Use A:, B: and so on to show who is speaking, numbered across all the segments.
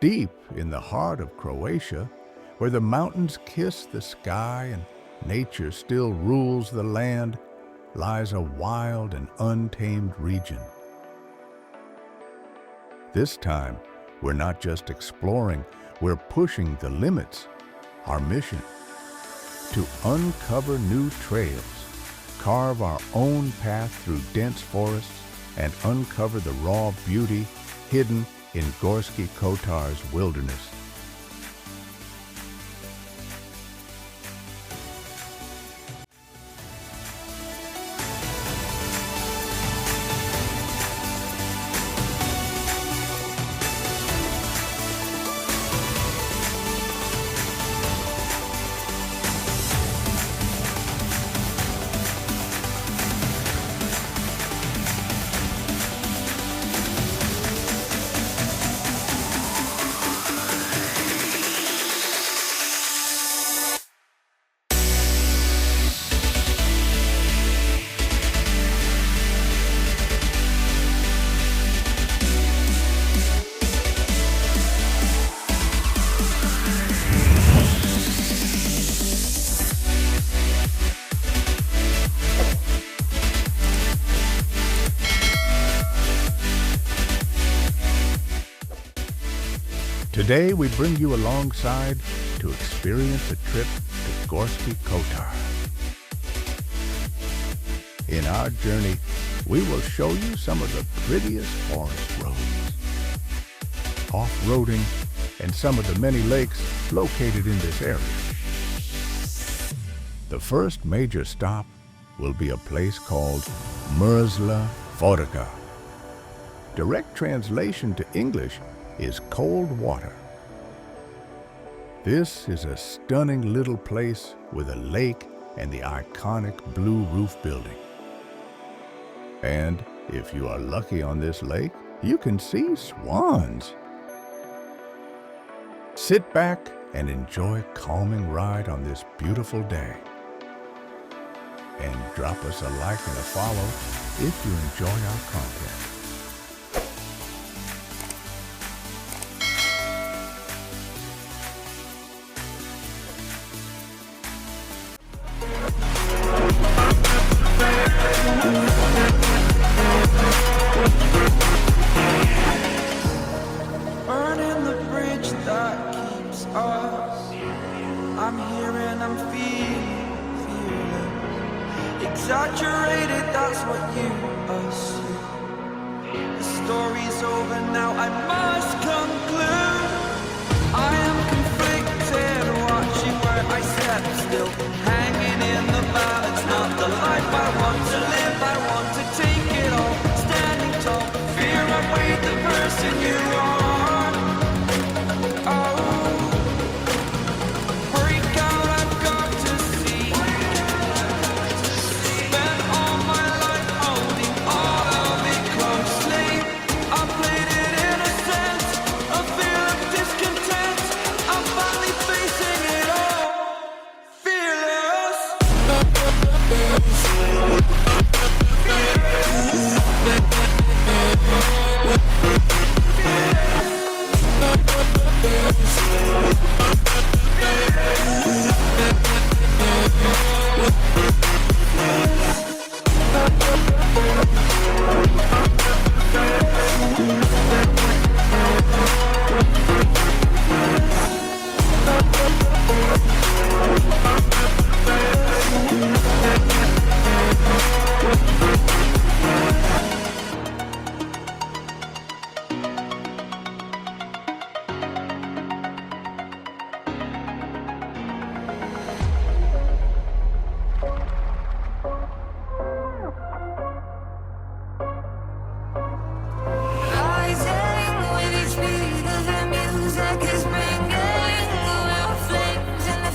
A: Deep in the heart of Croatia, where the mountains kiss the sky and nature still rules the land, lies a wild and untamed region. This time, we're not just exploring, we're pushing the limits. Our mission: to uncover new trails, carve our own path through dense forests, and uncover the raw beauty hidden in Gorski Kotar's wilderness. Today we bring you alongside to experience a trip to Gorski Kotar. In our journey, we will show you some of the prettiest forest roads, off-roading, and some of the many lakes located in this area. The first major stop will be a place called Mrzle Vodice. Direct translation to English is cold water. This is a stunning little place with a lake and the iconic blue roof building. And if you are lucky on this lake, you can see swans. Sit back and enjoy a calming ride on this beautiful day. And drop us a like and a follow if you enjoy our content.
B: Burning the bridge that keeps us. I'm here and I'm feeling exaggerated, that's what you assume. The story's over now, I must conclude. I am conflicted, watching where I step still, hanging in the balance, not the life I want to live. I want to take it all, standing tall, fear I weighed the person you are. With each beat of the music is bringing the flames in the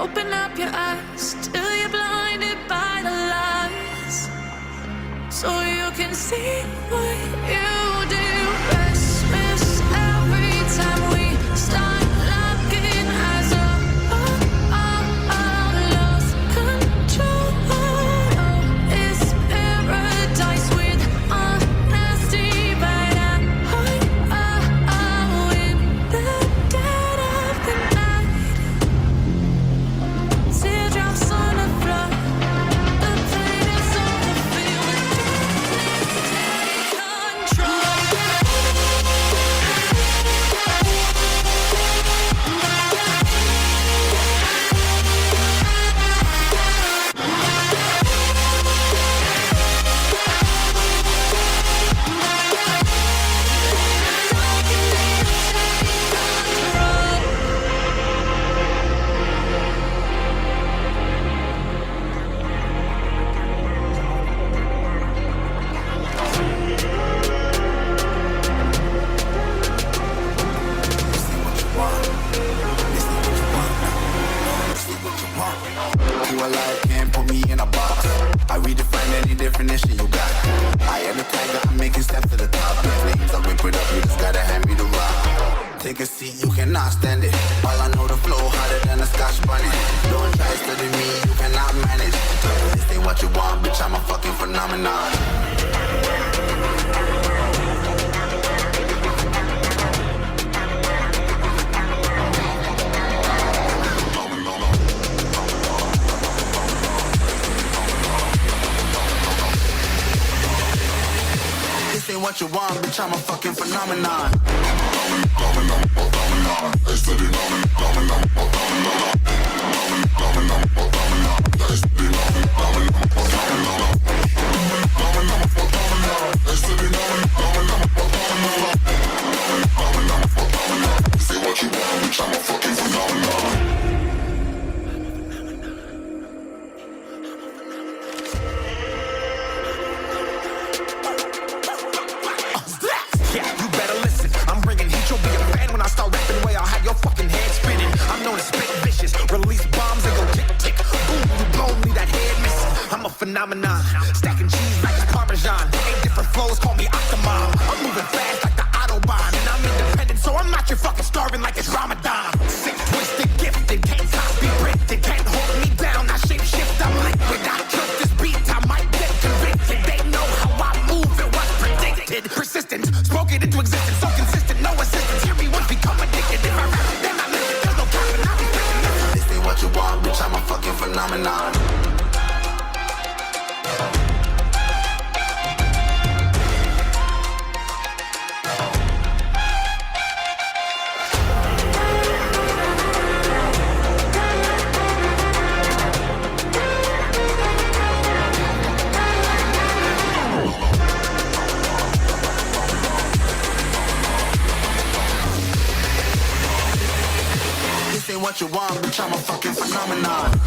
C: Open up your eyes till you're blinded by the lies, so you can see what you do. Restless every time we start looking as a lost control. Oh, it's paradise with honesty, but I'm in the dead of the night. Teardrops on the floor, the pain is on the field, and take control.
D: Who alive can't put me in a box. I redefine any definition you got. I am the tiger, I'm making steps to the top. The flames, I whip it up, you just gotta hand me the rock. Take a seat, you cannot stand it. All I know, the flow harder than a Scotch bunny. Don't try study me, you cannot manage. This ain't what you want, bitch, I'm a fucking phenomenon. This ain't what you want, bitch, I'm a fucking phenomenon.
E: Yeah, you better listen. I'm bringing heat. You'll be a fan when I start rapping. Way I'll have your fucking head spinning. I'm known as spit vicious. Release bombs and go tick tick. Boom, you blow me that head missing. I'm a phenomenon. Stacking cheese like it's Parmesan. 8 different flows, call me Octomom. I'm moving fast like the Autobahn, and I'm independent, so I'm not your fucking starving like it's Ramadan. Sick, twisted, gifted, can't copy, printed, can't hold me down. I shape shift, I'm liquid. I kill this beat, I might get convicted. They know how I move, it was predicted. Persistent, spoke it into existence, so consistent, no assistance. Hear me once, become addicted. If I rap, then I live it. There's no capping, I'll be faking this.
D: This ain't what you want, bitch, I'm a fucking phenomenon. This ain't what you want, bitch, I'm a fucking phenomenon.